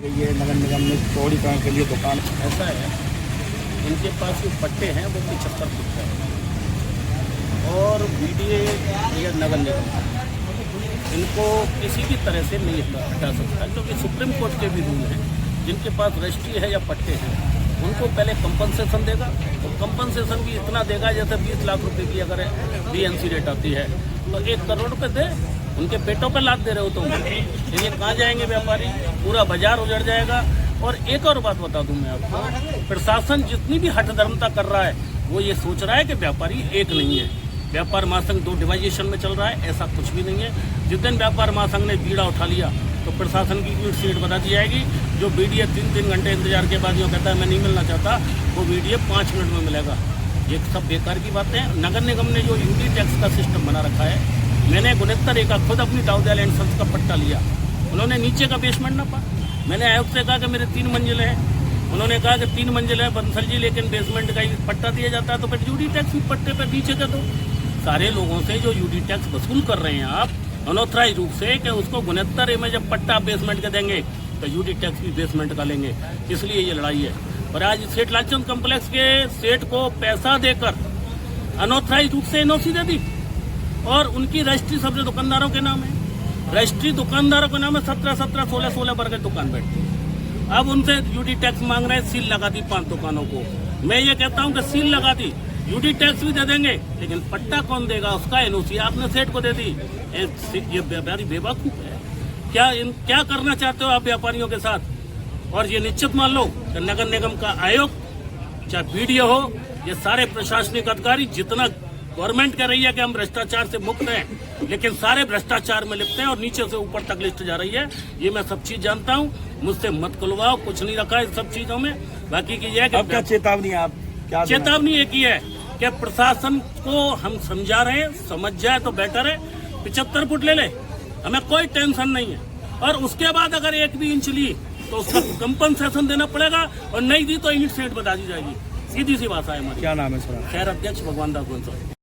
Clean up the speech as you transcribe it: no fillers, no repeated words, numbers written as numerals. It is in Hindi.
ये नगर निगम में चौड़ीकरण के लिए दुकान ऐसा है, इनके पास जो पट्टे हैं वो 75 फुट का है और बीडीए या नगर निगम इनको किसी भी तरह से नहीं हटा सकता, क्योंकि सुप्रीम कोर्ट के भी रूल हैं। जिनके पास रजिस्ट्री है या पट्टे हैं उनको पहले कंपनसेशन देगा, तो कंपनसेशन भी इतना देगा जैसे 20 लाख रुपए की अगर बीएनसी रेट आती है तो 1 करोड़ रुपए दे। उनके पेटों पे लाद दे रहे हो तुम। ये कहाँ जाएंगे व्यापारी? पूरा बाजार उजड़ जाएगा। और एक और बात बता दूं मैं आपको, प्रशासन जितनी भी हठधर्मता कर रहा है वो ये सोच रहा है कि व्यापारी एक नहीं है। व्यापार महासंघ 2 डिवाइजेशन में चल रहा है, ऐसा कुछ भी नहीं है। जिस दिन व्यापार महासंघ ने बीड़ा उठा लिया तो प्रशासन की सीट बता दी जाएगी। जो बीडीए 3-3 घंटे इंतजार के बाद जो कहता है मैं नहीं मिलना चाहता, वो बीडीए 5 मिनट में मिलेगा। ये सब बेकार की बातें हैं। नगर निगम ने जो यूटी टैक्स का सिस्टम बना रखा है, मैंने 69 का खुद अपनी दाऊदयाल एंड सन्स का पट्टा लिया। उन्होंने नीचे का बेसमेंट ना पा। मैंने आयोग से कहा कि मेरे 3 मंजिल है। उन्होंने कहा कि 3 मंजिल है बंसल जी, लेकिन बेसमेंट का ही पट्टा दिया जाता है, तो फिर यूटी टैक्स भी पट्टे पर नीचे कर दो। सारे लोगों से जो यूटी टैक्स वसूल कर रहे हैं आप अनऑथराइज रूप से, कि उसको 69 में जब पट्टा बेसमेंट का देंगे तो यूटी टैक्स भी बेसमेंट का लेंगे। इसलिए ये लड़ाई है। और आज सेठ लालचंद कॉम्प्लेक्स के सेठ को पैसा देकर अनऑथराइज रूप से एनओसी दे दी और उनकी रजिस्ट्री सबसे दुकानदारों के नाम है। रजिस्ट्री दुकानदारों के नाम है, 17-17, 16-16 पर के दुकान बैठती है। अब उनसे यूटी टैक्स मांग रहे हैं। सील लगा दी 5 दुकानों को। मैं ये कहता हूं कि सील लगा दी, यूटी टैक्स भी दे देंगे, लेकिन पट्टा कौन देगा? उसका एनओसी आपने सेठ को दे दी। ये व्यापारी बेवकूफ है। क्या करना चाहते हो आप व्यापारियों के साथ? और ये निश्चित मान लो कि नगर निगम का आयोग, चाहे बीडीओ हो, ये सारे प्रशासनिक अधिकारी, जितना गवर्नमेंट कह रही है कि हम भ्रष्टाचार से मुक्त हैं, लेकिन सारे भ्रष्टाचार में लिप्त हैं और नीचे से ऊपर तक लिस्ट जा रही है। ये मैं सब चीज जानता हूँ, मुझसे मत खुलवाओ, कुछ नहीं रखा है इन सब चीजों में। बाकी की यह अब क्या चेतावनी है? आप क्या चेतावनी एक ही है कि प्रशासन को हम समझा रहे हैं, समझ जाए तो बेटर है। 75 फुट ले ले, हमें कोई टेंशन नहीं है। और उसके बाद अगर 1 भी इंच ली तो उसका कंपनसेशन देना पड़ेगा, और नहीं दी तो यूनिट सेट बता दी जाएगी। सीधी सी बात है हमारी। क्या नाम है सर? शहर अध्यक्ष भगवान दास बंसल।